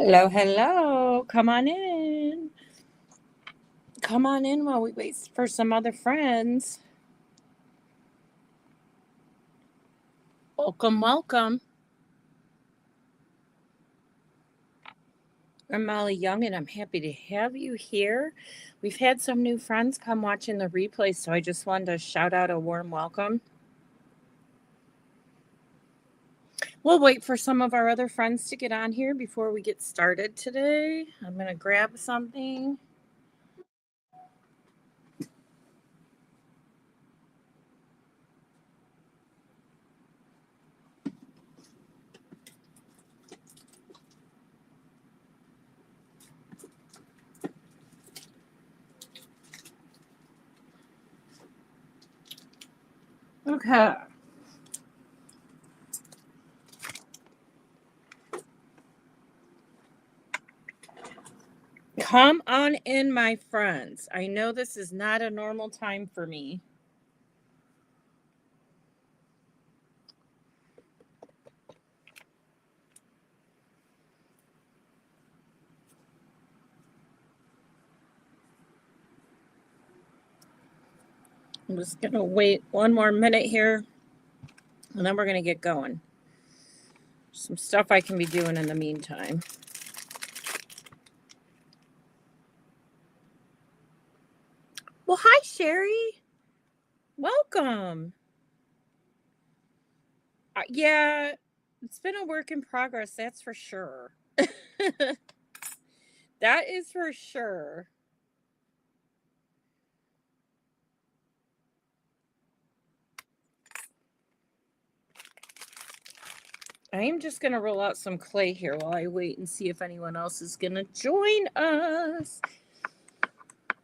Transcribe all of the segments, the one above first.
Hello, hello. Come on in. Come on in while we wait for some other friends. Welcome, welcome. I'm Molly Young, and I'm happy to have you here. We've had some new friends come watching the replay, so I just wanted to shout out a warm welcome. We'll wait for some of our other friends to get on here before we get started today. I'm going to grab something. Okay. Come on in, my friends. I know this is not a normal time for me. I'm just going to wait one more minute here, and then we're going to get going. Some stuff I can be doing in the meantime. Well, hi, Sherry. Welcome. Yeah, it's been a work in progress, that's for sure. That is for sure. I am just going to roll out some clay here while I wait and see if anyone else is going to join us.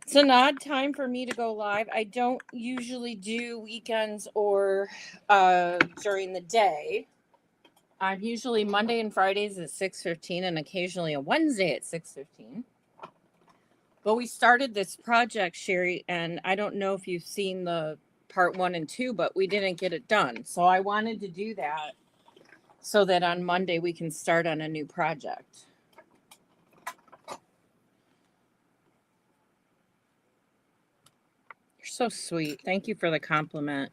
It's an odd time for me to go live. I don't usually do weekends or during the day. I'm usually Monday and Fridays at 6:15 and occasionally a Wednesday at 6:15. But we started this project, Sherry, and I don't know if you've seen the part 1 and 2, but we didn't get it done. So I wanted to do that so that on Monday we can start on a new project. You're so sweet. Thank you for the compliment.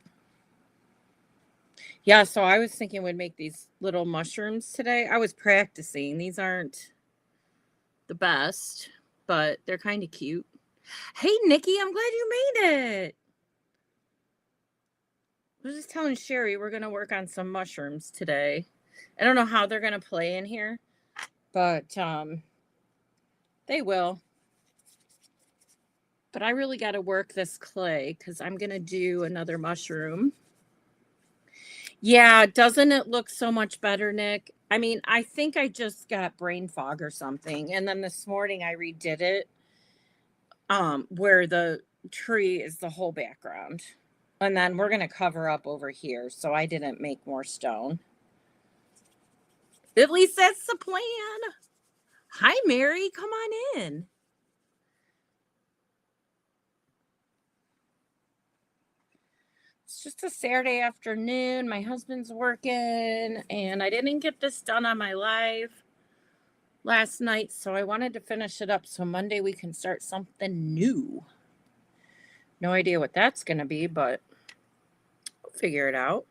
Yeah, so I was thinking we'd make these little mushrooms today. I was practicing. These aren't the best, but they're kind of cute. Hey, Nikki, I'm glad you made it. I was just telling Sherry we're going to work on some mushrooms today. I don't know how they're going to play in here, but they will. But I really got to work this clay because I'm going to do another mushroom. Yeah, doesn't it look so much better, Nick? I mean, I think I just got brain fog or something. And then this morning I redid it where the tree is the whole background. And then we're going to cover up over here so I didn't make more stone. At least that's the plan. Hi, Mary. Come on in. It's just a Saturday afternoon. My husband's working, and I didn't get this done on my live last night, so I wanted to finish it up so Monday we can start something new. No idea what that's going to be, but we'll figure it out.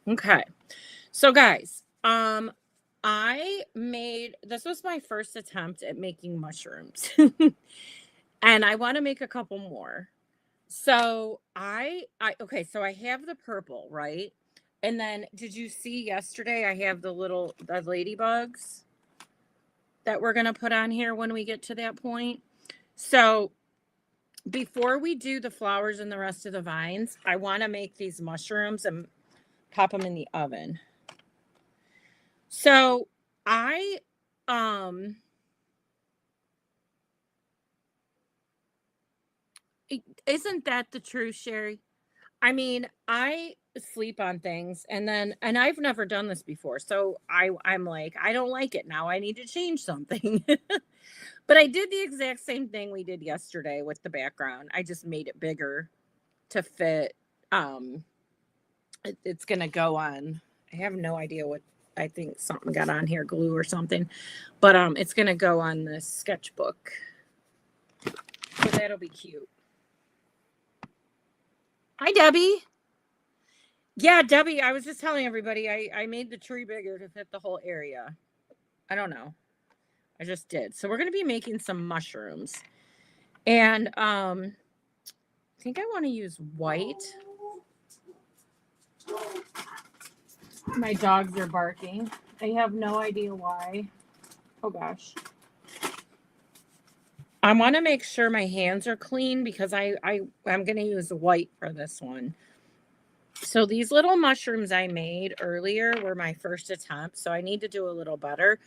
Okay. So guys, this was my first attempt at making mushrooms. And I want to make a couple more. So okay, so I have the purple, right? And then did you see yesterday I have the ladybugs that we're going to put on here when we get to that point. So before we do the flowers and the rest of the vines, I want to make these mushrooms and pop them in the oven. So isn't that the truth, Sherry? I mean, I sleep on things and I've never done this before. So I'm like, I don't like it now. I need to change something. But I did the exact same thing we did yesterday with the background. I just made it bigger to fit It's going to go on. I have no idea what, I think something got on here, glue or something. But it's going to go on this sketchbook. So that'll be cute. Hi, Debbie. Yeah, Debbie, I was just telling everybody I made the tree bigger to fit the whole area. I don't know. I just did. So we're going to be making some mushrooms. And I think I want to use white. My dogs are barking. I have no idea why. Oh gosh. I want to make sure my hands are clean because I'm going to use white for this one. So these little mushrooms I made earlier were my first attempt, so I need to do a little better.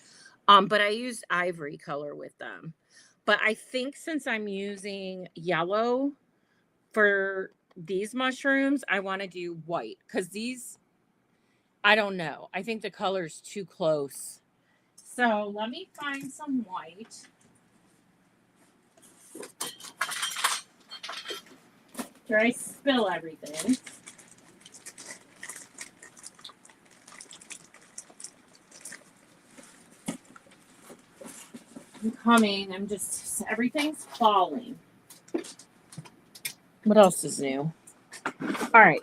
But I used ivory color with them. But I think since I'm using yellow for these mushrooms, I want to do white because these, I don't know. I think the color's too close. So let me find some white. Here I spill everything. I'm coming. I'm just, everything's falling. What else is new? All right.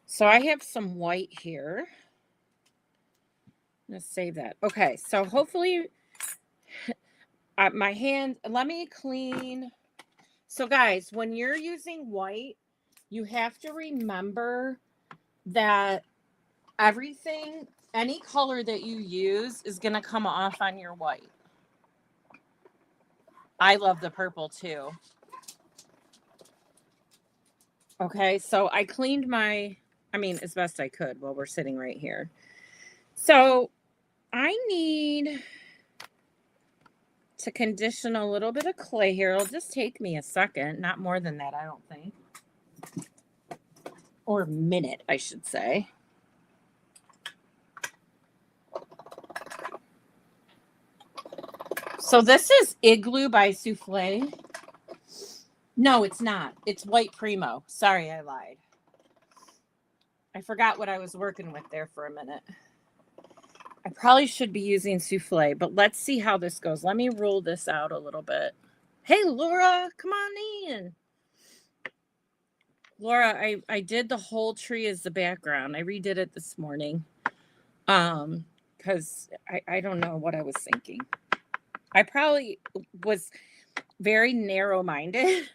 So I have some white here. Let's save that. Okay. So hopefully my hand, let me clean. So guys, when you're using white, you have to remember that everything, any color that you use is going to come off on your white. I love the purple too. Okay, so I cleaned as best I could while we're sitting right here. So I need to condition a little bit of clay here. It'll just take me a second, not more than that, I don't think. Or a minute, I should say. So this is Igloo by Souffle. No, it's not. It's White Primo. Sorry, I lied. I forgot what I was working with there for a minute. I probably should be using Souffle, but let's see how this goes. Let me roll this out a little bit. Hey, Laura, come on in. Laura, I did the whole tree as the background. I redid it this morning. Because I don't know what I was thinking. I probably was very narrow-minded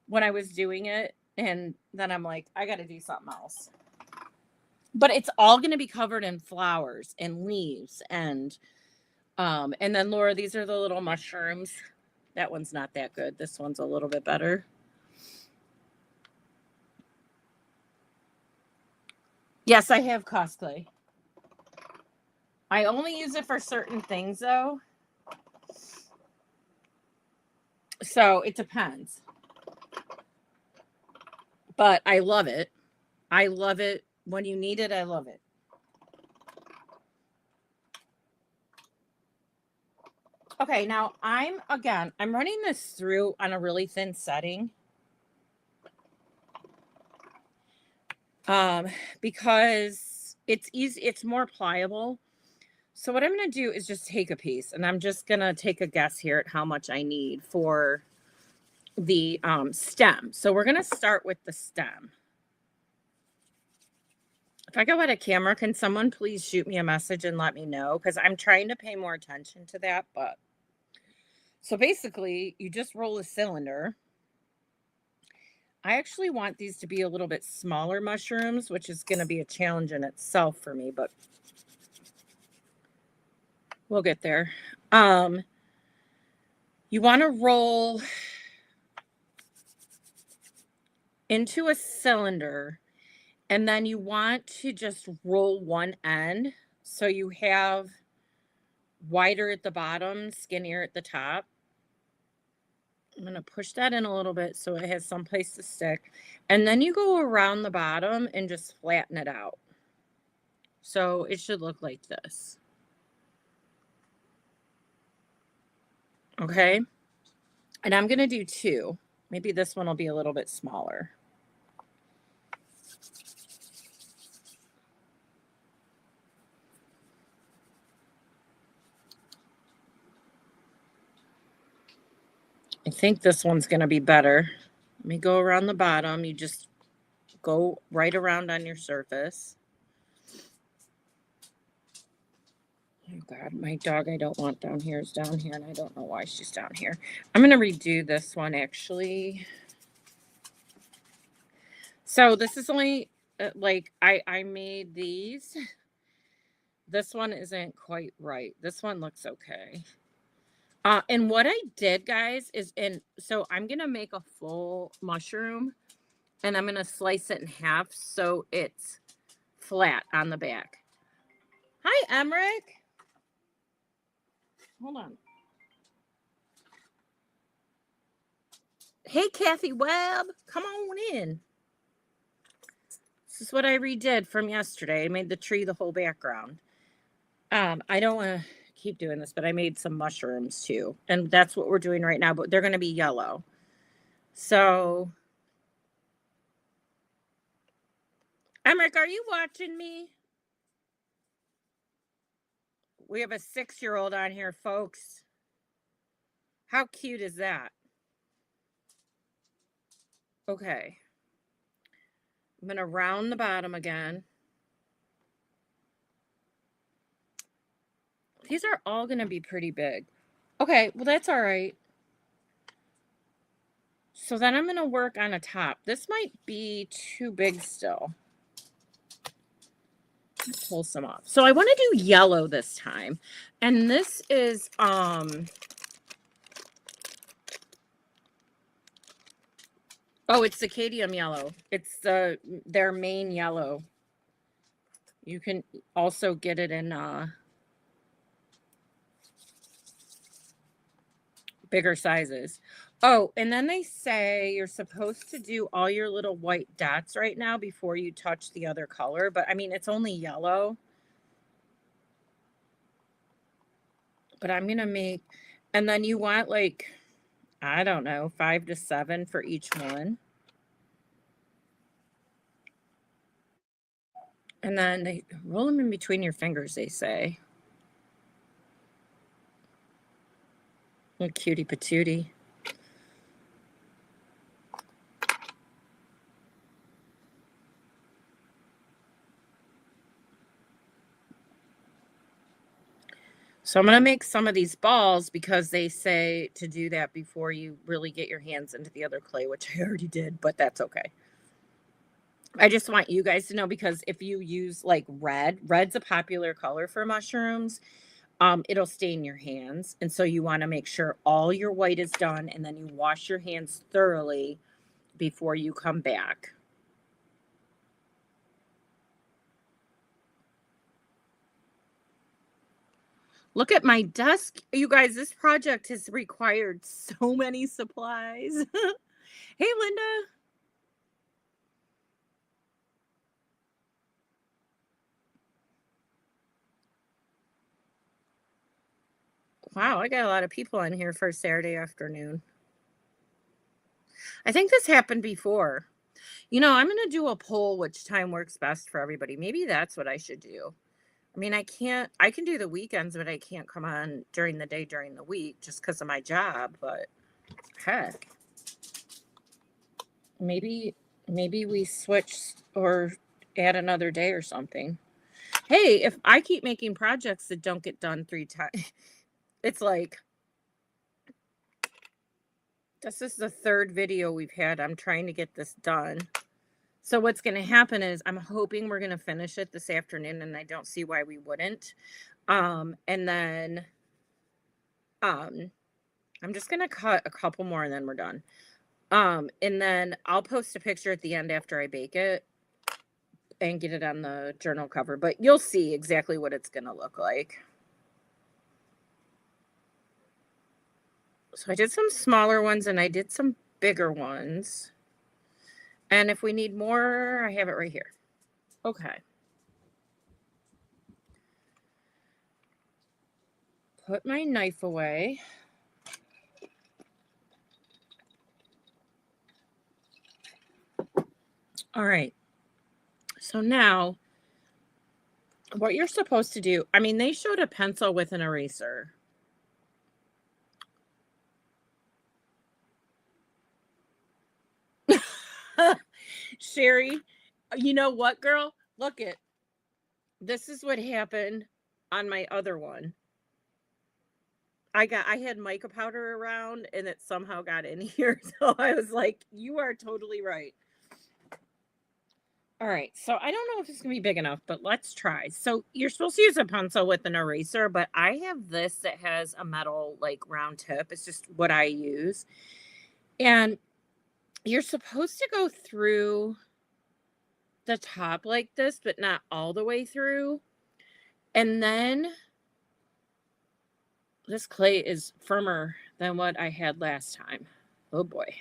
when I was doing it. And then I'm like, I got to do something else. But it's all going to be covered in flowers and leaves. And then, Laura, these are the little mushrooms. That one's not that good. This one's a little bit better. Yes, I have cosplay. I only use it for certain things, though. So it depends. But I love it. I love it. When you need it, I love it. Okay, now I'm running this through on a really thin setting. Because it's easy, it's more pliable. So what I'm going to do is just take a piece, and I'm just going to take a guess here at how much I need for the stem. So we're going to start with the stem. If I go out of camera, can someone please shoot me a message and let me know? Because I'm trying to pay more attention to that. But so basically, you just roll a cylinder. I actually want these to be a little bit smaller mushrooms, which is going to be a challenge in itself for me, but we'll get there. You want to roll into a cylinder, and then you want to just roll one end so you have wider at the bottom, skinnier at the top. I'm going to push that in a little bit so it has some place to stick. And then you go around the bottom and just flatten it out. So it should look like this. Okay. And I'm going to do two. Maybe this one will be a little bit smaller. I think this one's going to be better. Let me go around the bottom. You just go right around on your surface. Oh God, my dog I don't want down here is down here, and I don't know why she's down here. I'm going to redo this one, actually. So this is only, like, I made these. This one isn't quite right. This one looks okay. And what I did, guys, is, so I'm going to make a full mushroom, and I'm going to slice it in half so it's flat on the back. Hi, Emmerich. Hold on. Hey, Kathy Webb. Come on in. This is what I redid from yesterday. I made the tree the whole background. I don't want to keep doing this, but I made some mushrooms too. And that's what we're doing right now, but they're going to be yellow. So, Emmerich, are you watching me? We have a 6-year-old on here, folks. How cute is that? Okay. I'm going to round the bottom again. These are all going to be pretty big. Okay, well, that's all right. So then I'm going to work on a top. This might be too big still. Let's pull some off. So I want to do yellow this time. And this is, oh, it's Circadium yellow. It's their main yellow. You can also get it in bigger sizes. Oh, and then they say you're supposed to do all your little white dots right now before you touch the other color. But I mean, it's only yellow. But I'm going to make, and then you want like, I don't know, 5 to 7 for each one. And then they roll them in between your fingers, they say. Oh, cutie patootie. So I'm going to make some of these balls because they say to do that before you really get your hands into the other clay, which I already did, but that's okay. I just want you guys to know, because if you use like red's a popular color for mushrooms. It'll stain your hands. And so you want to make sure all your white is done, and then you wash your hands thoroughly before you come back. Look at my desk. You guys, this project has required so many supplies. Hey, Linda. Wow, I got a lot of people on here for Saturday afternoon. I think this happened before. You know, I'm going to do a poll which time works best for everybody. Maybe that's what I should do. I mean, I can do the weekends, but I can't come on during the day during the week just because of my job. But heck, maybe we switch or add another day or something. Hey, if I keep making projects that don't get done 3 times, it's like, this is the 3rd video we've had. I'm trying to get this done. So what's going to happen is I'm hoping we're going to finish it this afternoon, and I don't see why we wouldn't. And then I'm just going to cut a couple more and then we're done. And then I'll post a picture at the end after I bake it and get it on the journal cover, but you'll see exactly what it's going to look like. So I did some smaller ones and I did some bigger ones. And if we need more, I have it right here. Okay. Put my knife away. All right. So now what you're supposed to do, I mean, they showed a pencil with an eraser. Sherry, you know what, girl? Look it. This is what happened on my other one. I had mica powder around and it somehow got in here. So I was like, you are totally right. All right. So I don't know if it's going to be big enough, but let's try. So you're supposed to use a pencil with an eraser, but I have this that has a metal like round tip. It's just what I use. And you're supposed to go through the top like this, but not all the way through. And then this clay is firmer than what I had last time. Oh boy.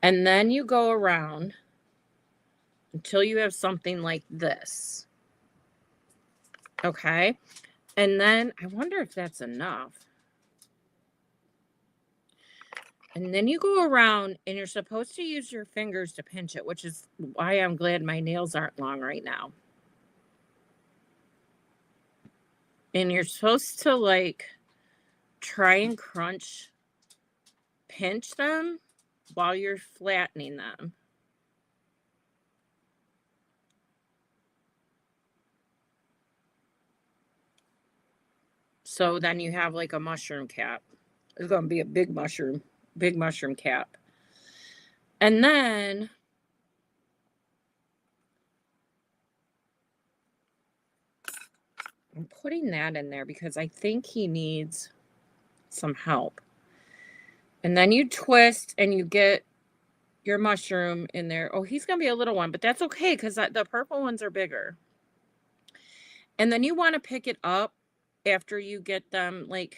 And then you go around until you have something like this. Okay. And then I wonder if that's enough. And then you go around and you're supposed to use your fingers to pinch it, which is why I'm glad my nails aren't long right now. And you're supposed to like try and pinch them while you're flattening them. So then you have like a mushroom cap. It's going to be a big mushroom cap. And then I'm putting that in there because I think he needs some help. And then you twist and you get your mushroom in there. Oh, he's going to be a little one, but that's okay because the purple ones are bigger. And then you want to pick it up after you get them. Like,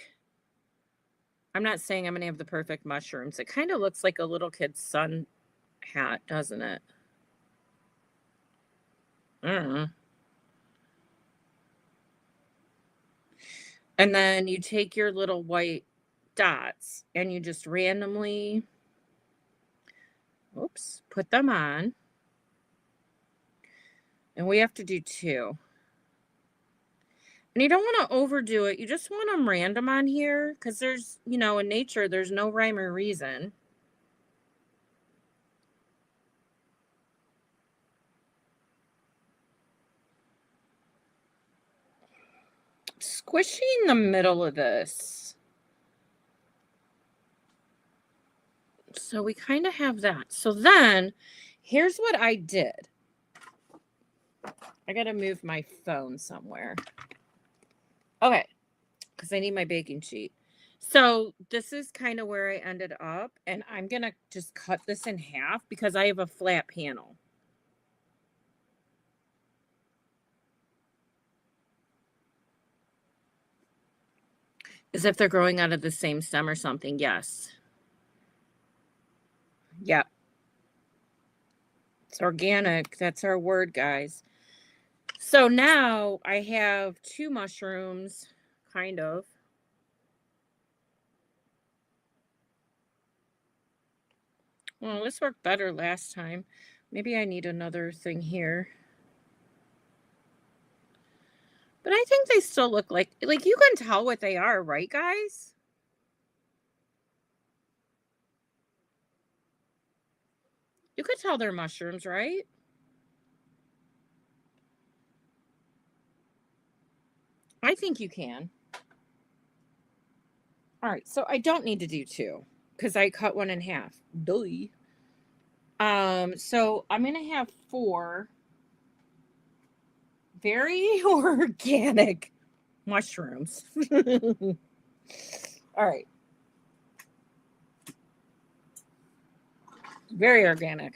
I'm not saying I'm going to have the perfect mushrooms. It kind of looks like a little kid's sun hat, doesn't it? And then you take your little white dots and you just randomly, put them on. And we have to do 2. And you don't want to overdo it. You just want them random on here because there's, in nature, there's no rhyme or reason. Squishing the middle of this. So we kind of have that. So then here's what I did. I got to move my phone somewhere. Okay. Because I need my baking sheet. So this is kind of where I ended up. And I'm going to just cut this in half because I have a flat panel. As if they're growing out of the same stem or something. Yes. Yep. It's organic. That's our word, guys. So now I have 2 mushrooms, kind of. Well, this worked better last time. Maybe I need another thing here. But I think they still look like you can tell what they are, right, guys? You could tell they're mushrooms, right? I think you can. All right, so I don't need to do 2 because I cut one in half. Duh. So I'm gonna have 4 very organic mushrooms. All right. Very organic.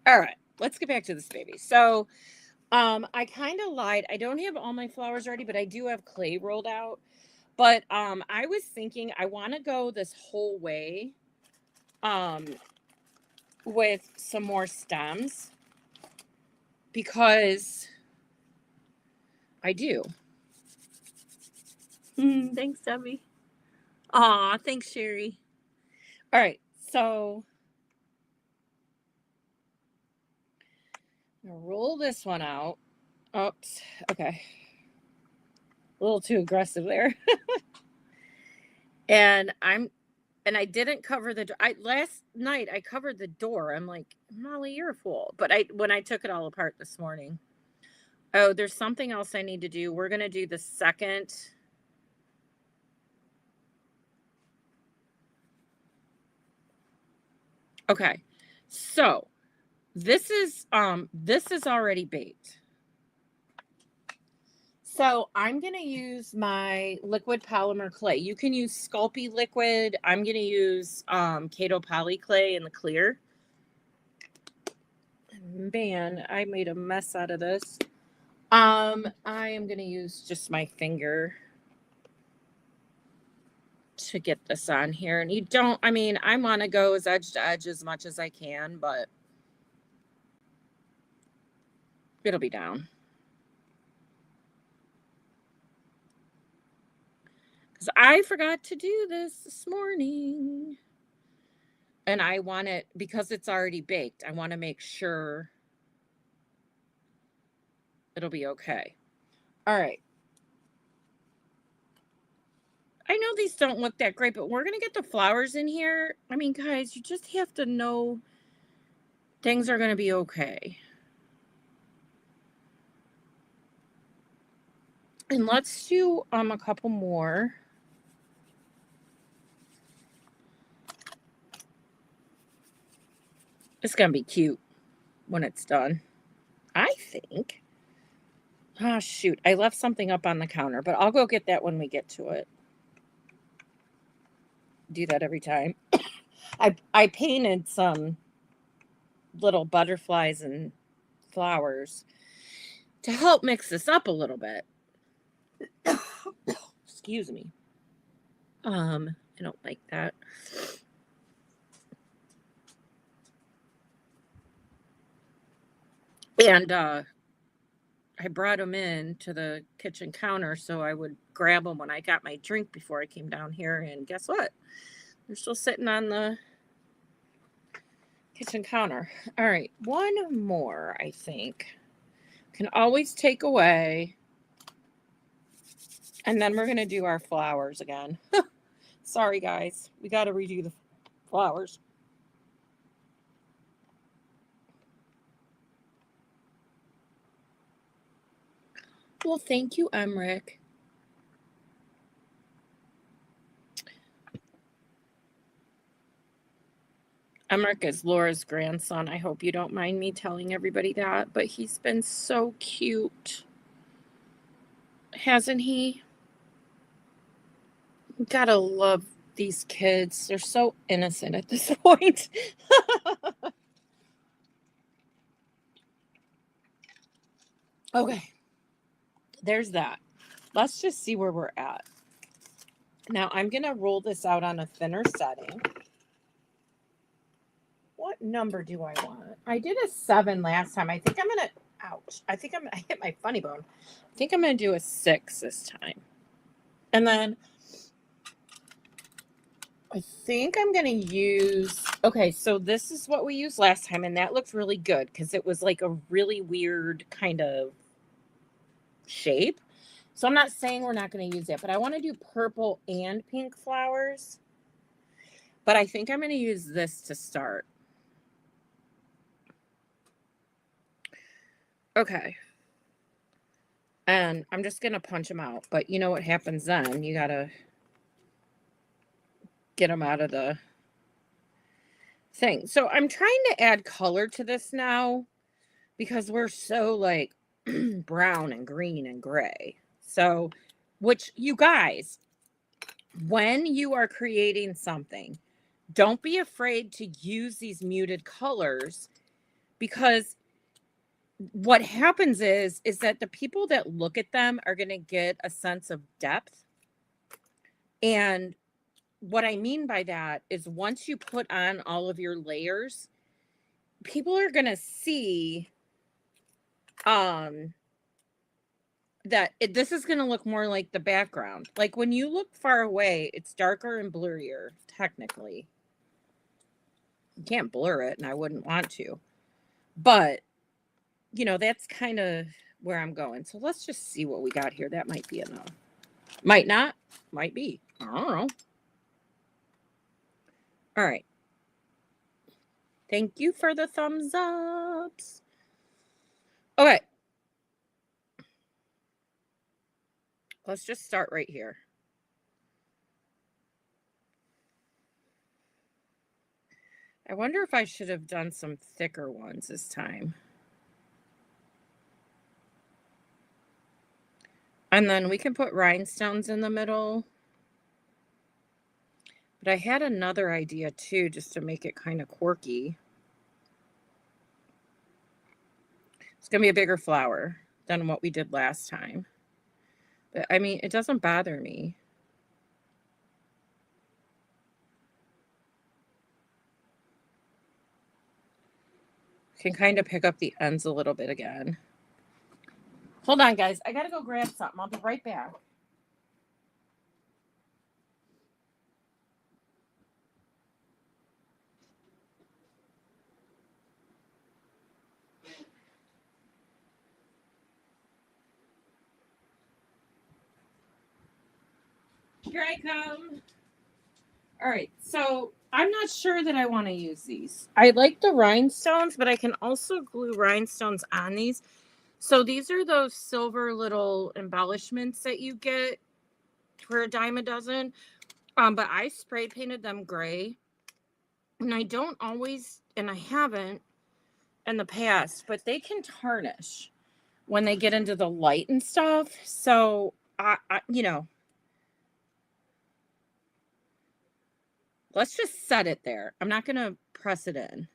All right, let's get back to this baby. So I kind of lied. I don't have all my flowers ready, but I do have clay rolled out. But I was thinking I want to go this whole way with some more stems because I do. Thanks, Debbie. Aw, thanks, Sherry. All right, so I'm gonna roll this one out. Oops. Okay. A little too aggressive there. And I didn't cover the door. Last night I covered the door. I'm like, Molly, you're a fool. But when I took it all apart this morning. Oh, there's something else I need to do. We're gonna do the second. Okay. So this is already baked. So I'm going to use my liquid polymer clay. You can use Sculpey liquid. I'm going to use Kato Poly clay in the clear. Man, I made a mess out of this. I am going to use just my finger to get this on here. And I want to go as edge to edge as much as I can, but it'll be down. Because I forgot to do this morning. And I want it, because it's already baked, I want to make sure it'll be okay. All right. I know these don't look that great, but we're going to get the flowers in here. I mean, guys, you just have to know things are going to be okay. And let's do a couple more. It's going to be cute when it's done, I think. Ah, shoot. I left something up on the counter, but I'll go get that when we get to it. Do that every time. I painted some little butterflies and flowers to help mix this up a little bit. Excuse me. I don't like that. And I brought them in to the kitchen counter so I would grab them when I got my drink before I came down here. And guess what? They're still sitting on the kitchen counter. All right, one more, I think. Can always take away. And then we're going to do our flowers again. Sorry, guys. We got to redo the flowers. Well, thank you, Emric. Emric is Laura's grandson. I hope you don't mind me telling everybody that, but he's been so cute. Hasn't he? Gotta love these kids. They're so innocent at this point. Okay. There's that. Let's just see where we're at. Now I'm going to roll this out on a thinner setting. What number do I want? I did a 7 last time. I think I'm going to, ouch. I hit my funny bone. I think I'm going to do a 6 this time. And then I think I'm going to use, okay, so this is what we used last time, and that looked really good because it was like a really weird kind of shape. So I'm not saying we're not going to use it, but I want to do purple and pink flowers. But I think I'm going to use this to start. Okay. And I'm just going to punch them out. But you know what happens then? You got to get them out of the thing. So I'm trying to add color to this now because we're so like brown and green and gray. So, which you guys, when you are creating something, don't be afraid to use these muted colors, because what happens is that the people that look at them are going to get a sense of depth. And what I mean by that is once you put on all of your layers, people are going to see that this is going to look more like the background. Like when you look far away, it's darker and blurrier, technically. You can't blur it, and I wouldn't want to. But you know, that's kind of where I'm going. So let's just see what we got here. That might be enough. Might not. Might be. I don't know. All right. Thank you for the thumbs ups. Okay. Let's just start right here. I wonder if I should have done some thicker ones this time. And then we can put rhinestones in the middle. But I had another idea too, just to make it kind of quirky. It's going to be a bigger flower than what we did last time. But I mean, it doesn't bother me. Can kind of pick up the ends a little bit again. Hold on, guys. I got to go grab something. I'll be right back. Here I come. All right. So I'm not sure that I want to use these. I like the rhinestones, but I can also glue rhinestones on these. So these are those silver little embellishments that you get for a dime a dozen. But I spray painted them gray. And I don't always, and I haven't in the past, but they can tarnish when they get into the light and stuff. So, you know, let's just set it there. I'm not going to press it in.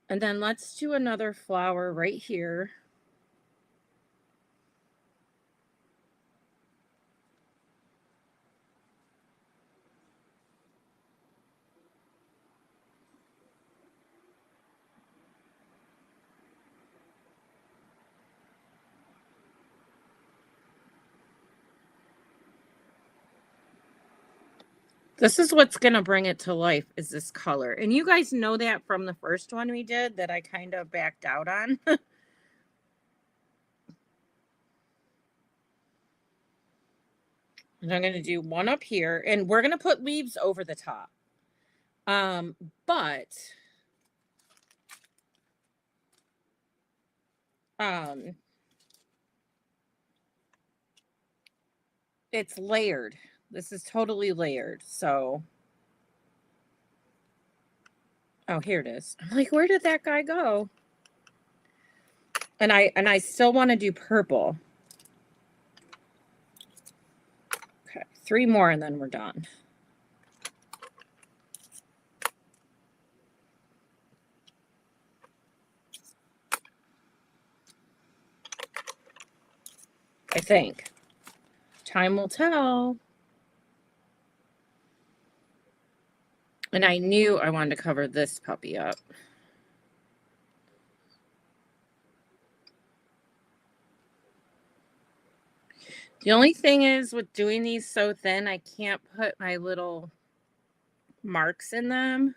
And then let's do another flower right here. This is what's going to bring it to life, is this color. And you guys know that from the first one we did that I kind of backed out on. And I'm going to do one up here. And we're going to put leaves over the top. But it's layered. This is totally layered. So, oh, here it is. I'm like, where did that guy go? And I still want to do purple. Okay, 3 more and then we're done. I think. Time will tell. And I knew I wanted to cover this puppy up. The only thing is with doing these so thin, I can't put my little marks in them.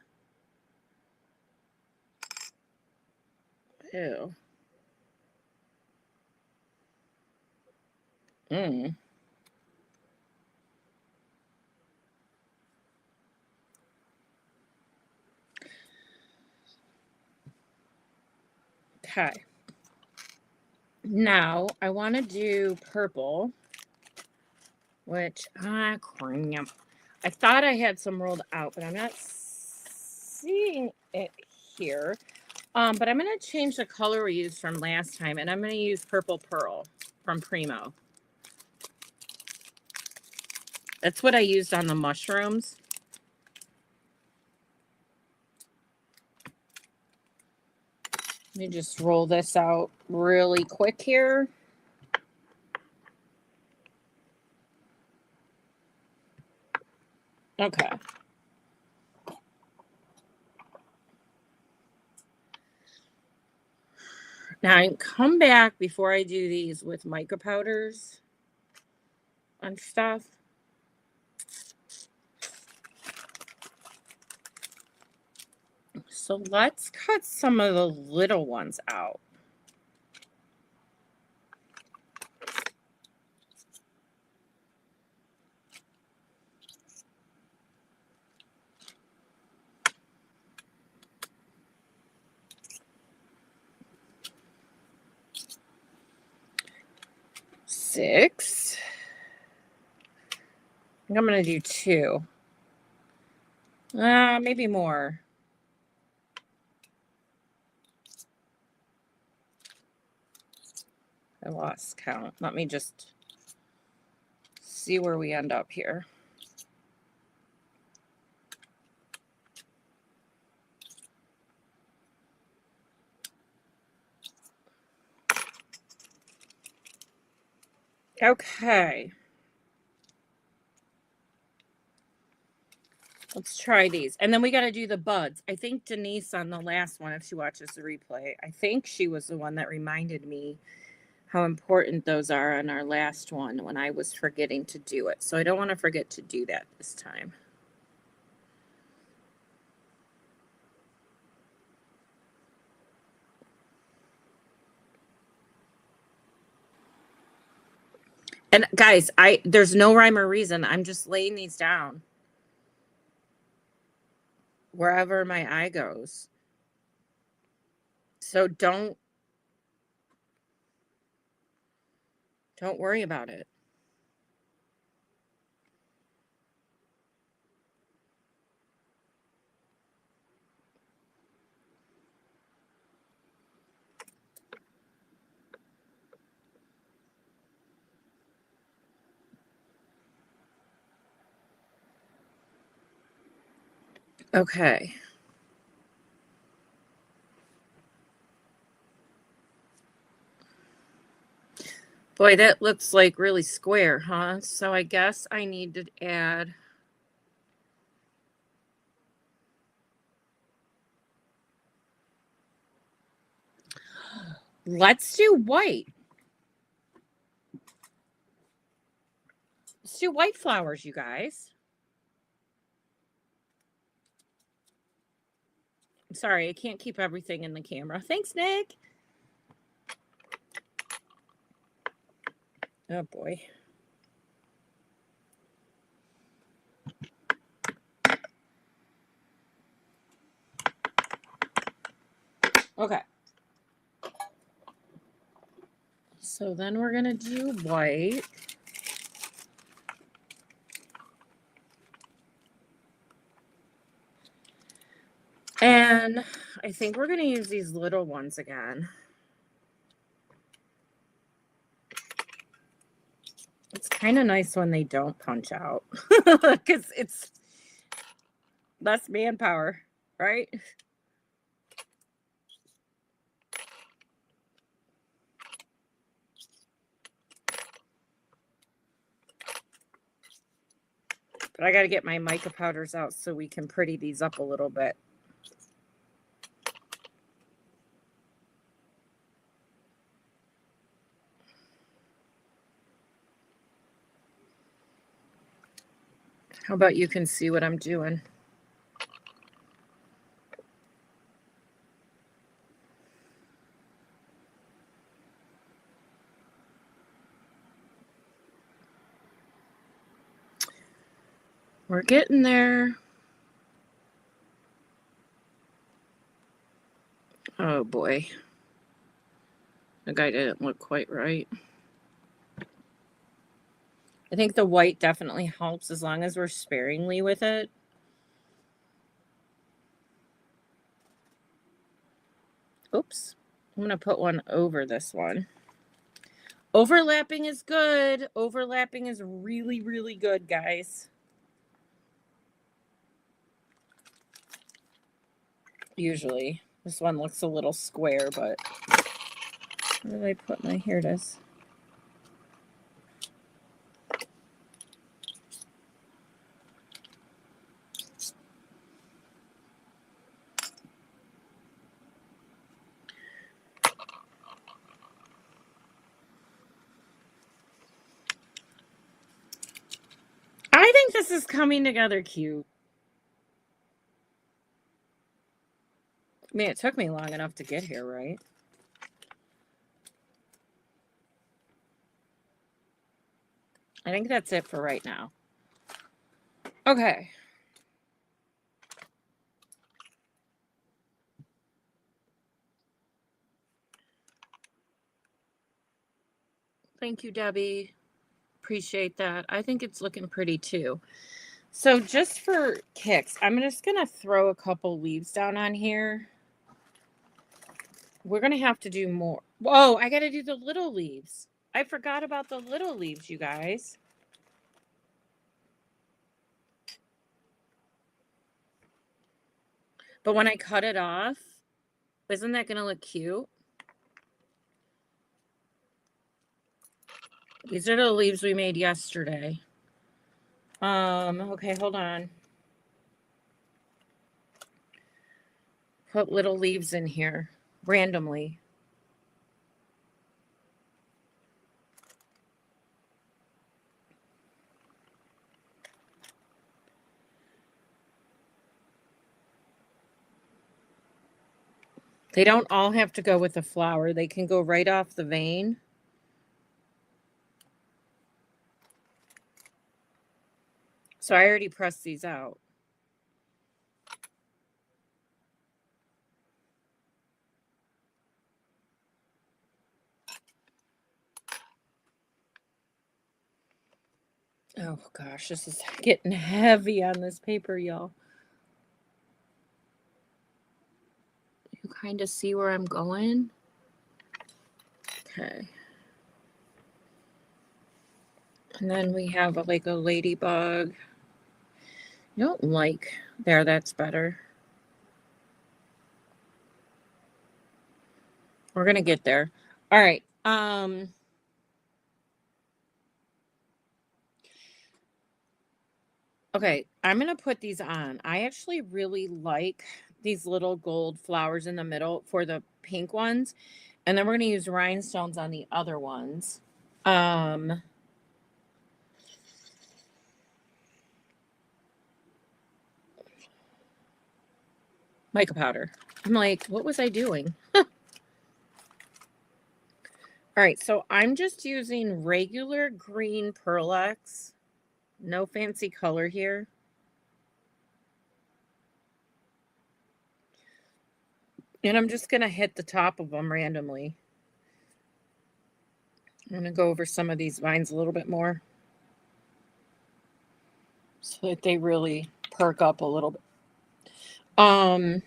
Ew. Mm. Okay. Now I want to do purple, which crap. I thought I had some rolled out, but I'm not seeing it here. But I'm going to change the color we used from last time, and I'm going to use Purple Pearl from Primo. That's what I used on the mushrooms. Let me just roll this out really quick here. Okay. Now I come back before I do these with mica powders and stuff. So let's cut some of the little ones out. 6. I think I'm going to do 2. Maybe more. I lost count. Let me just see where we end up here. Okay. Let's try these. And then we got to do the buds. I think Denise on the last one, if she watches the replay, I think she was the one that reminded me how important those are on our last one when I was forgetting to do it. So I don't want to forget to do that this time. And guys, there's no rhyme or reason. I'm just laying these down wherever my eye goes. So don't worry about it. Okay. Boy, that looks like really square, huh? So I guess I need to add. Let's do white. Let's do white flowers, you guys. I'm sorry, I can't keep everything in the camera. Thanks, Nick. Oh, boy. Okay. So then we're going to do white. And I think we're going to use these little ones again. It's kind of nice when they don't punch out because it's less manpower, right? But I got to get my mica powders out so we can pretty these up a little bit. How about you can see what I'm doing? We're getting there. Oh boy. The guy didn't look quite right. I think the white definitely helps as long as we're sparingly with it. Oops. I'm going to put one over this one. Overlapping is good. Overlapping is really, really good, guys. Usually. This one looks a little square, but where did I put my? Here it is. I think this is coming together cute. I mean, it took me long enough to get here, right? I think that's it for right now. Okay. Thank you, Debbie. Appreciate that. I think it's looking pretty too. So just for kicks, I'm just going to throw a couple leaves down on here. We're going to have to do more. Whoa, I got to do the little leaves. I forgot about the little leaves, you guys. But when I cut it off, isn't that going to look cute? These are the leaves we made yesterday. Okay, hold on. Put little leaves in here randomly. They don't all have to go with the flower. They can go right off the vein. So I already pressed these out. Oh gosh, this is getting heavy on this paper, y'all. You kind of see where I'm going? Okay. And then we have like a ladybug. I don't like, there, that's better. We're going to get there. All right. Okay, I'm going to put these on. I actually really like these little gold flowers in the middle for the pink ones. And then we're going to use rhinestones on the other ones. Mica powder. I'm like, what was I doing? All right, so I'm just using regular green Pearl-Ex. No fancy color here. And I'm just going to hit the top of them randomly. I'm going to go over some of these vines a little bit more so that they really perk up a little bit. And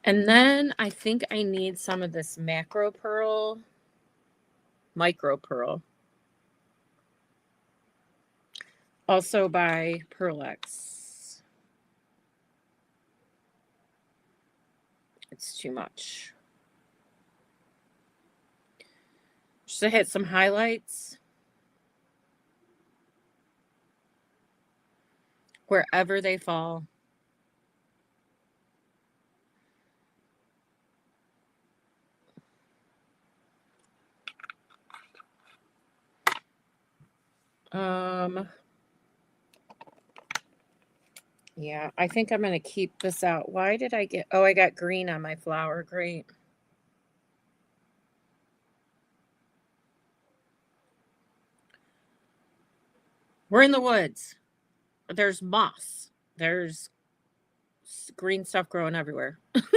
then I think I need some of this micro pearl, also by Pearl-Ex. It's too much. Just to hit some highlights wherever they fall. Yeah, I think I'm going to keep this out. Why did I get, oh, I got green on my flower. Great. We're in the woods. There's moss. There's green stuff growing everywhere. I'm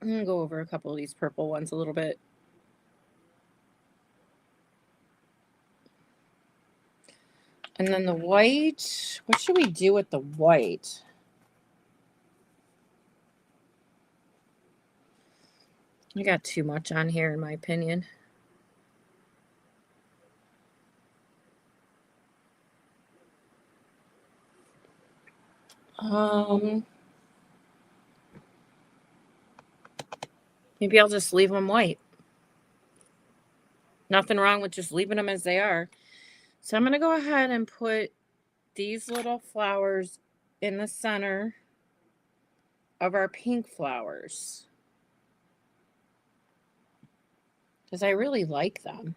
going to go over a couple of these purple ones a little bit. And then the white, what should we do with the white? I got too much on here, in my opinion. Maybe I'll just leave them white. Nothing wrong with just leaving them as they are. So I'm going to go ahead and put these little flowers in the center of our pink flowers, because I really like them.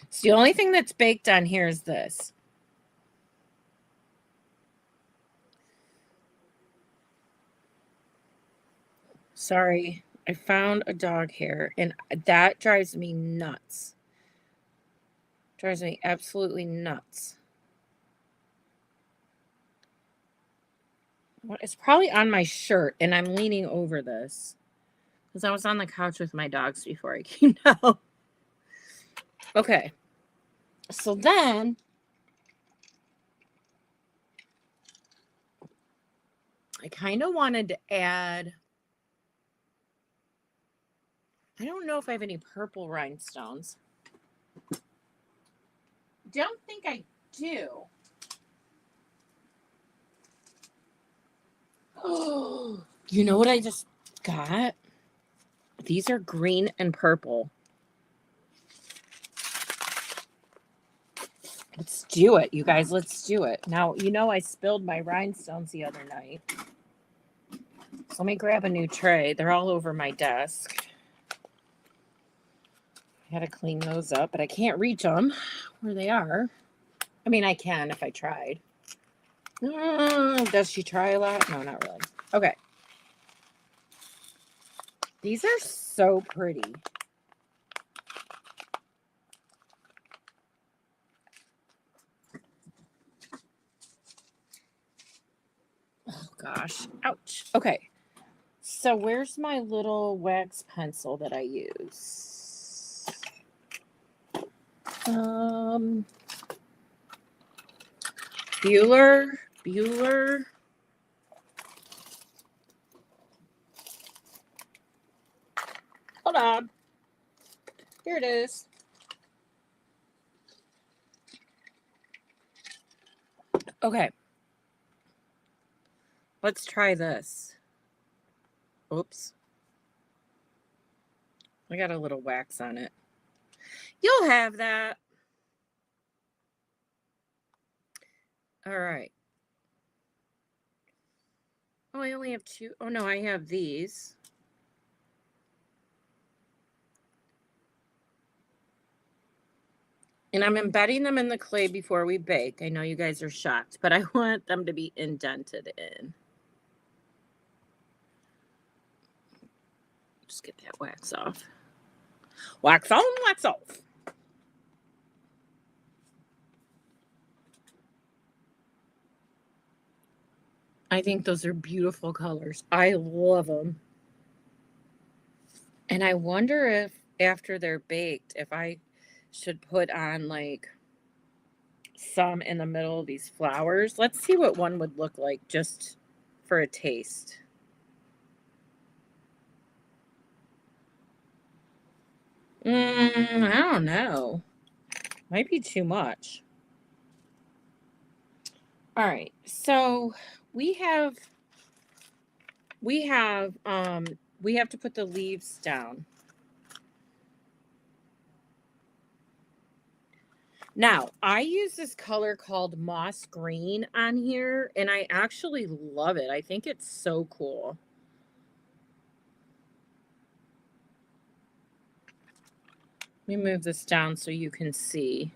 So the only thing that's baked on here is this. Sorry, I found a dog hair, and that drives me nuts. Drives me absolutely nuts. It's probably on my shirt, and I'm leaning over this because I was on the couch with my dogs before I came down. Okay. So then I kind of wanted to add, I don't know if I have any purple rhinestones. Don't think I do. Oh, you know what I just got? These are green and purple. Let's do it, you guys. Let's do it. Now, you know I spilled my rhinestones the other night. So let me grab a new tray. They're all over my desk. I gotta clean those up, but I can't reach them where they are. I mean, I can if I tried. Does she try a lot? No, not really. Okay. These are so pretty. Oh, gosh. Ouch. Okay. So where's my little wax pencil that I use? Bueller. Hold on. Here it is. Okay. Let's try this. Oops. I got a little wax on it. You'll have that. All right. Oh, I only have two. Oh, no, I have these. And I'm embedding them in the clay before we bake. I know you guys are shocked, but I want them to be indented in. Just get that wax off. Wax on, wax off. I think those are beautiful colors. I love them. And I wonder if after they're baked, if I should put on like some in the middle of these flowers. Let's see what one would look like just for a taste. I don't know. Might be too much. All right. So we have to put the leaves down. Now, I use this color called moss green on here, and I actually love it. I think it's so cool. Let me move this down so you can see.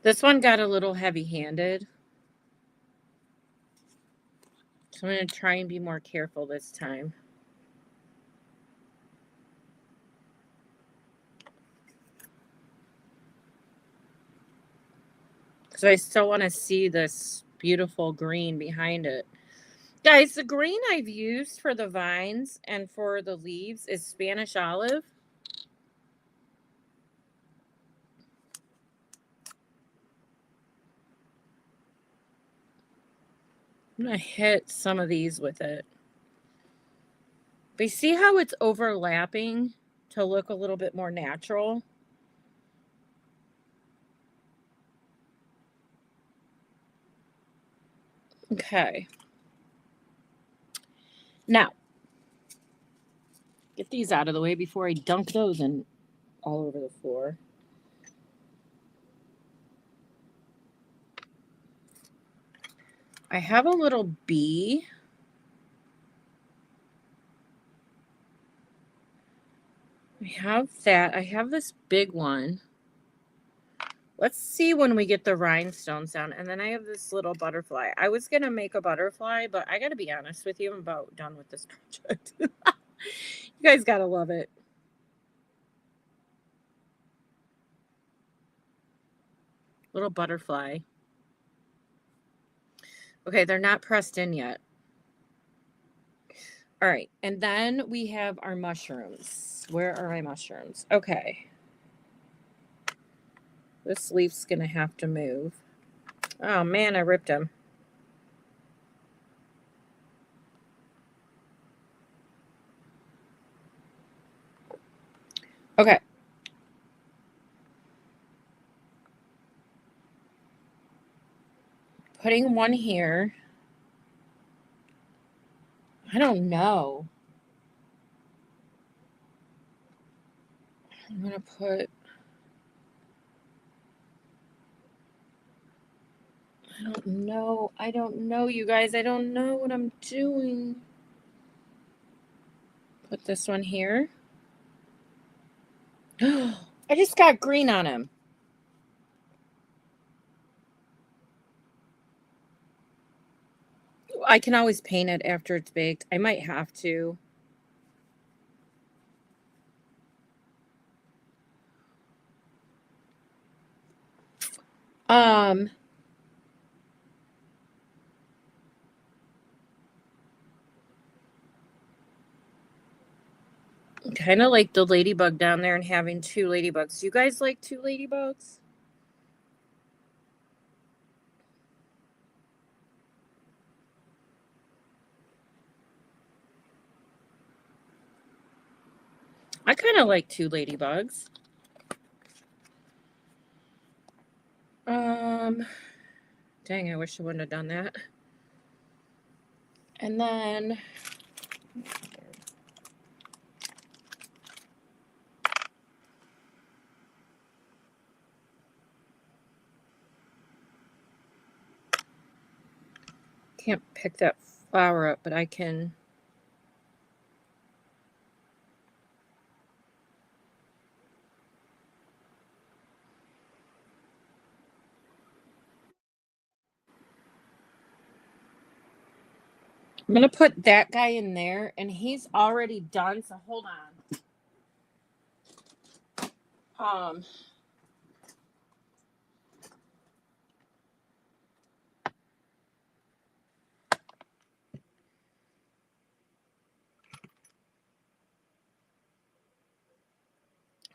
This one got a little heavy-handed. So I'm going to try and be more careful this time. So I still want to see this beautiful green behind it. Guys, the green I've used for the vines and for the leaves is Spanish olive. I'm going to hit some of these with it. But you see how it's overlapping to look a little bit more natural? Okay. Now, get these out of the way before I dunk those in all over the floor. I have a little bee. I have that. I have this big one. Let's see when we get the rhinestones down. And then I have this little butterfly. I was going to make a butterfly, but I got to be honest with you. I'm about done with this project. You guys got to love it. Little butterfly. Okay, they're not pressed in yet. All right, and then we have our mushrooms. Where are my mushrooms? Okay. This leaf's going to have to move. Oh, man, I ripped him. Okay. Putting one here. I don't know. I'm going to put... I don't know, you guys. I don't know what I'm doing. Put this one here. I just got green on him. I can always paint it after it's baked. I might have to. Kind of like the ladybug down there and having two ladybugs. Do you guys like two ladybugs? I kind of like two ladybugs. Dang, I wish I wouldn't have done that. And then can't pick that flower up, but I can. I'm going to put that guy in there, and he's already done, so hold on.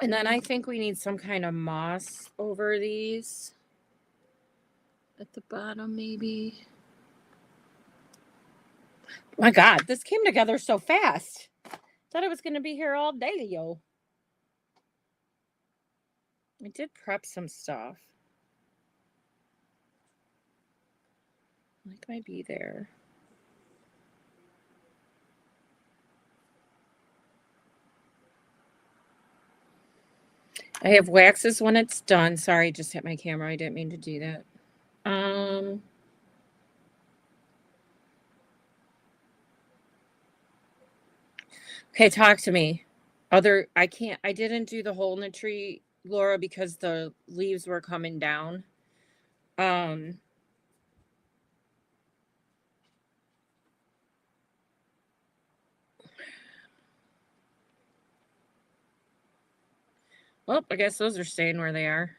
And then I think we need some kind of moss over these. At the bottom, maybe. My God, this came together so fast. Thought I was going to be here all day, yo. I did prep some stuff. Like might be there. I have waxes when it's done. Sorry, just hit my camera. I didn't mean to do that. Okay, talk to me. I didn't do the hole in the tree, Laura, because the leaves were coming down. Well, I guess those are staying where they are.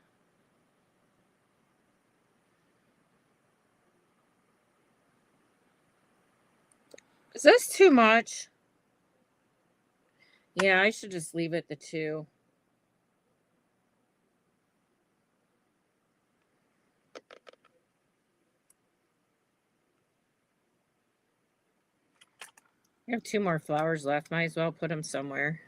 Is this too much? Yeah, I should just leave it the two. I have two more flowers left. Might as well put them somewhere.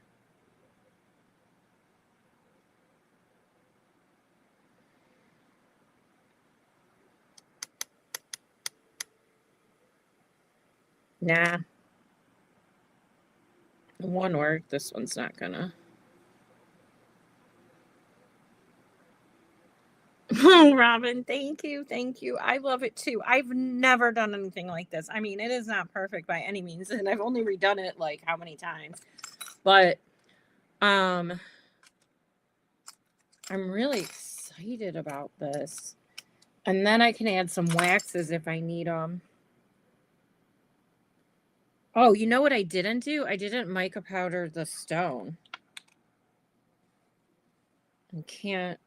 Nah. One worked. This one's not gonna. Oh, Robin, thank you. Thank you. I love it too. I've never done anything like this. I mean, it is not perfect by any means, and I've only redone it like how many times. But I'm really excited about this. And then I can add some waxes if I need them. Oh, you know what I didn't do? I didn't mica powder the stone. I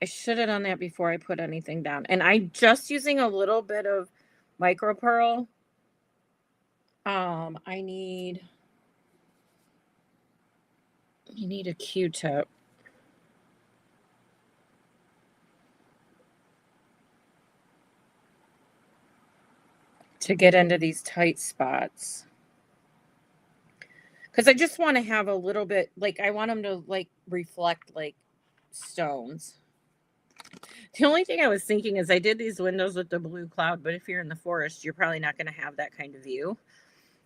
should have done that before I put anything down. And I'm just using a little bit of micro pearl. I need a Q-tip. To get into these tight spots. Because I just want to have a little bit, like, I want them to, like, reflect like stones. The only thing I was thinking is I did these windows with the blue cloud, but if you're in the forest, you're probably not going to have that kind of view.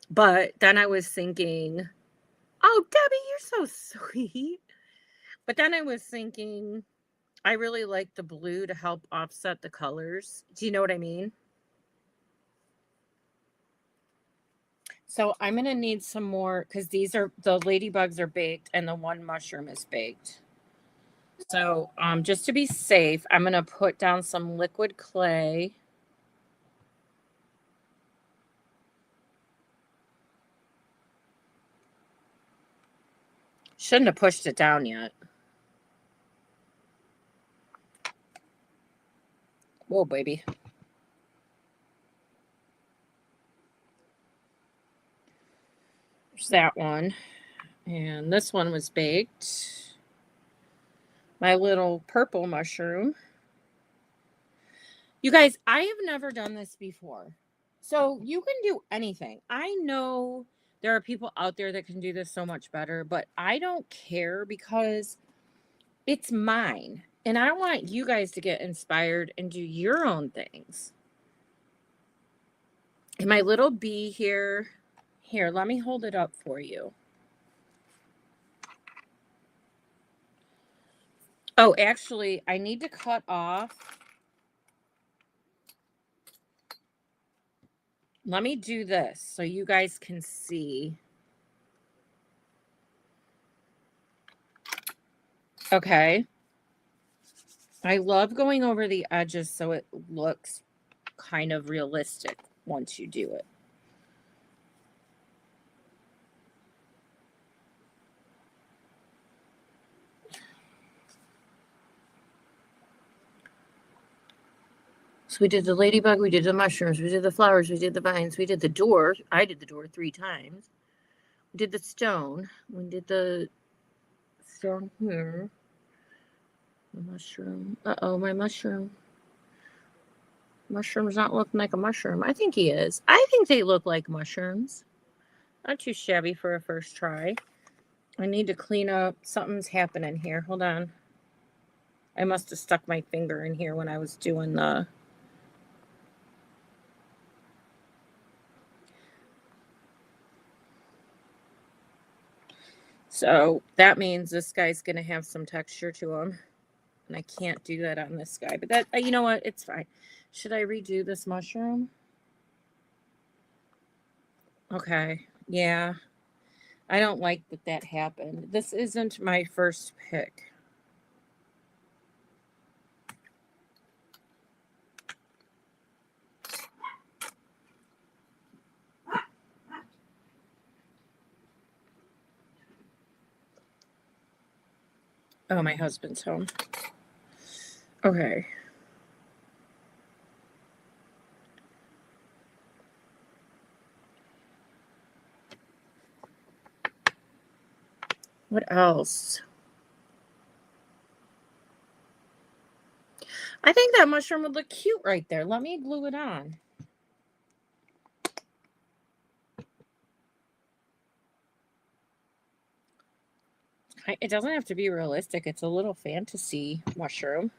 But then I was thinking, oh, Debbie, you're so sweet. But then I was thinking, I really like the blue to help offset the colors. Do you know what I mean? So I'm going to need some more, because these are, the ladybugs are baked and the one mushroom is baked. So just to be safe, I'm going to put down some liquid clay. Shouldn't have pushed it down yet. Whoa, baby. There's that one. And this one was baked. My little purple mushroom. You guys, I have never done this before. So you can do anything. I know there are people out there that can do this so much better, but I don't care because it's mine. And I want you guys to get inspired and do your own things. And my little bee here, let me hold it up for you. Oh, actually, I need to cut off. Let me do this so you guys can see. Okay. I love going over the edges so it looks kind of realistic once you do it. So we did the ladybug, we did the mushrooms, we did the flowers, we did the vines, we did the door. I did the door 3 times. We did the stone. We did the stone here. The mushroom. Uh-oh, my mushroom. Mushroom's not looking like a mushroom. I think he is. I think they look like mushrooms. Not too shabby for a first try. I need to clean up. Something's happening here. Hold on. I must have stuck my finger in here when I was doing the... So that means this guy's going to have some texture to him. And I can't do that on this guy. But that, you know what? It's fine. Should I redo this mushroom? Okay. Yeah. I don't like that happened. This isn't my first pick. Oh, my husband's home. Okay. What else? I think that mushroom would look cute right there. Let me glue it on. It doesn't have to be realistic. It's a little fantasy mushroom.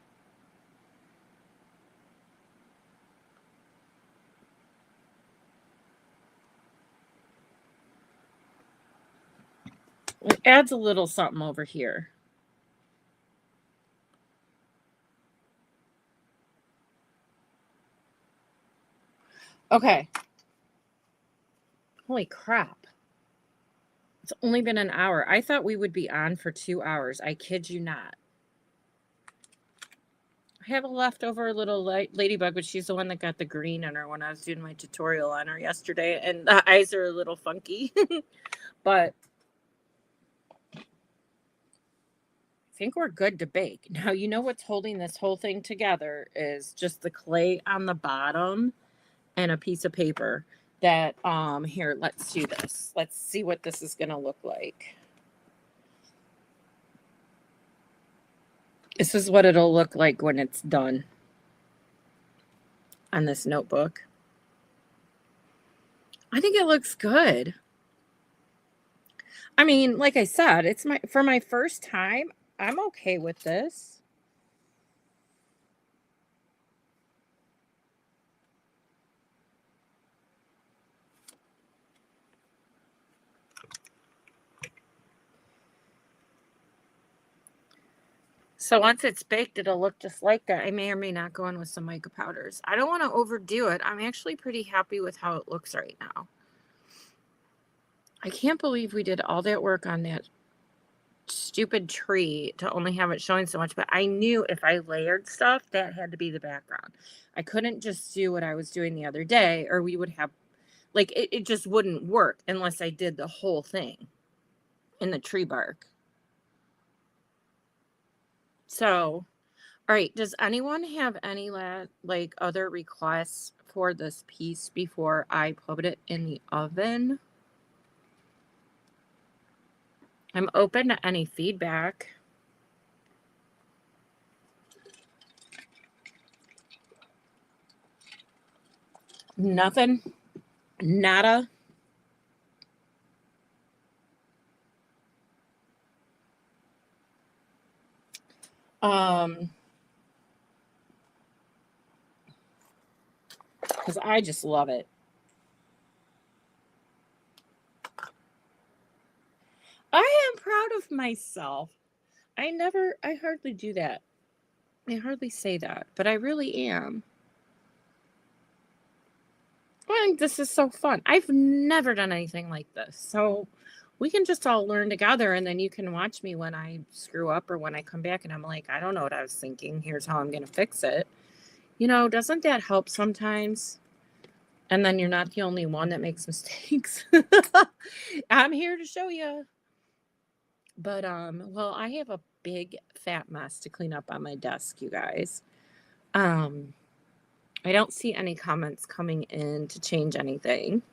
It adds a little something over here. Okay. Holy crap. It's only been an hour. I thought we would be on for 2 hours. I kid you not. I have a leftover little ladybug, but she's the one that got the green on her when I was doing my tutorial on her yesterday. And the eyes are a little funky. But I think we're good to bake. Now, you know what's holding this whole thing together is just the clay on the bottom and a piece of paper that, here, let's do this. Let's see what this is going to look like. This is what it'll look like when it's done on this notebook. I think it looks good. I mean, like I said, it's for my first time, I'm okay with this. So once it's baked, it'll look just like that. I may or may not go in with some mica powders. I don't want to overdo it. I'm actually pretty happy with how it looks right now. I can't believe we did all that work on that stupid tree to only have it showing so much, but I knew if I layered stuff, that had to be the background. I couldn't just do what I was doing the other day, or we would have, like, it just wouldn't work unless I did the whole thing in the tree bark. So, all right, does anyone have any like other requests for this piece before I put it in the oven? I'm open to any feedback. Nothing? Nada? Because I just love it. I am proud of myself. I hardly do that. I hardly say that, but I really am. I think this is so fun. I've never done anything like this. So we can just all learn together, and then you can watch me when I screw up or when I come back and I'm like, I don't know what I was thinking. Here's how I'm going to fix it. You know, doesn't that help sometimes? And then you're not the only one that makes mistakes. I'm here to show you. But well, I have a big fat mess to clean up on my desk, you guys. I don't see any comments coming in to change anything.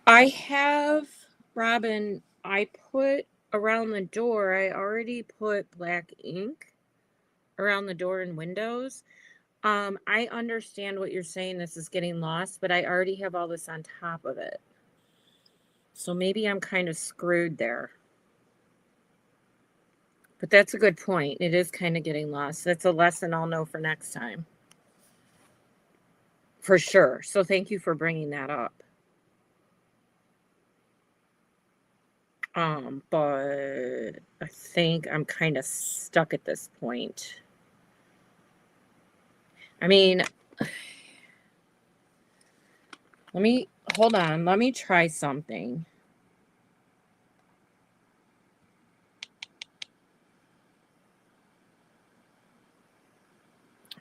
I have, Robin, I put around the door, I already put black ink around the door and windows. I understand what you're saying. This is getting lost, but I already have all this on top of it. So maybe I'm kind of screwed there. But that's a good point. It is kind of getting lost. That's a lesson I'll know for next time. For sure. So thank you for bringing that up. But I think I'm kind of stuck at this point. I mean, hold on. Let me try something.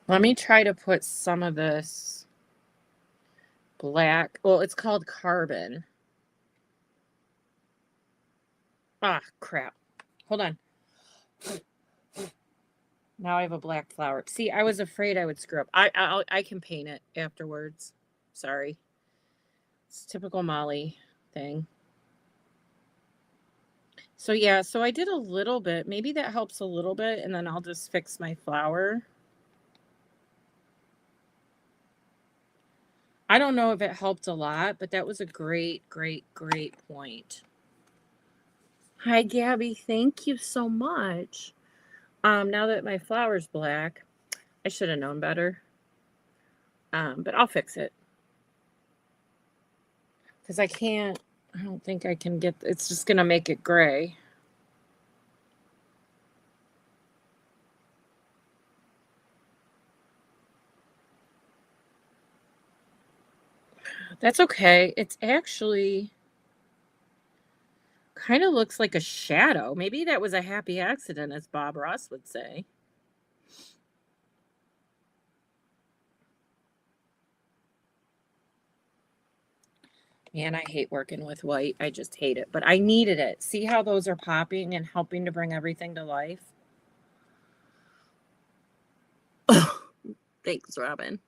Let me try to put some of this black. Well, it's called carbon. Ah, crap. Hold on. Now I have a black flower. See, I was afraid I would screw up. I can paint it afterwards. Sorry. It's typical Molly thing. So yeah, so I did a little bit. Maybe that helps a little bit, and then I'll just fix my flower. I don't know if it helped a lot, but that was a great, great, great point. Hi, Gabby. Thank you so much. Now that my flower's black, I should have known better. But I'll fix it. Because I don't think I can get, it's just going to make it gray. That's okay. It's actually kind of looks like a shadow. Maybe that was a happy accident, as Bob Ross would say. Man, I hate working with white. I just hate it. But I needed it. See how those are popping and helping to bring everything to life? Thanks, Robin.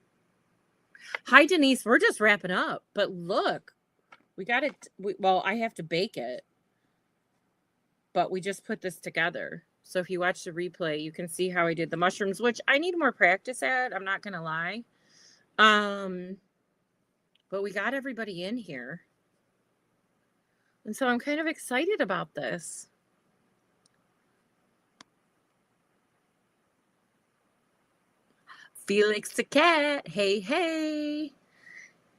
Hi, Denise. We're just wrapping up. But look, we got it. Well, I have to bake it. But we just put this together. So if you watch the replay, you can see how I did the mushrooms, which I need more practice at. I'm not going to lie. But we got everybody in here. And so I'm kind of excited about this. Felix the cat. Hey, hey.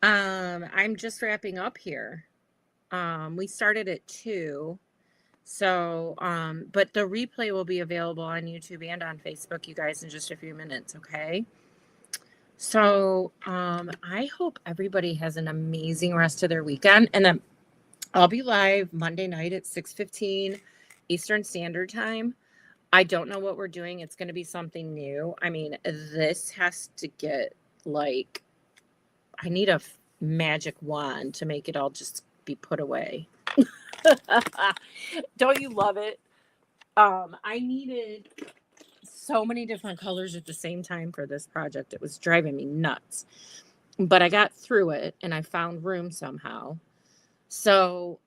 I'm just wrapping up here. We started at 2. So, but the replay will be available on YouTube and on Facebook, you guys, in just a few minutes, okay? So, I hope everybody has an amazing rest of their weekend. And then I'll be live Monday night at 6:15 Eastern Standard Time. I don't know what we're doing. It's going to be something new. I mean, this has to get like, I need a magic wand to make it all just be put away. Don't you love it? I needed so many different colors at the same time for this project. It was driving me nuts. But I got through it and I found room somehow. So,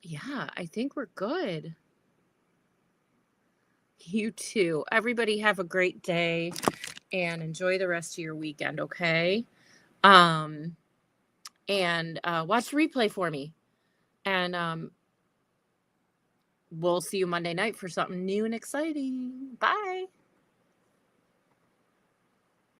yeah, I think we're good. You too. Everybody have a great day and enjoy the rest of your weekend, okay? And watch the replay for me. And we'll see you Monday night for something new and exciting. Bye.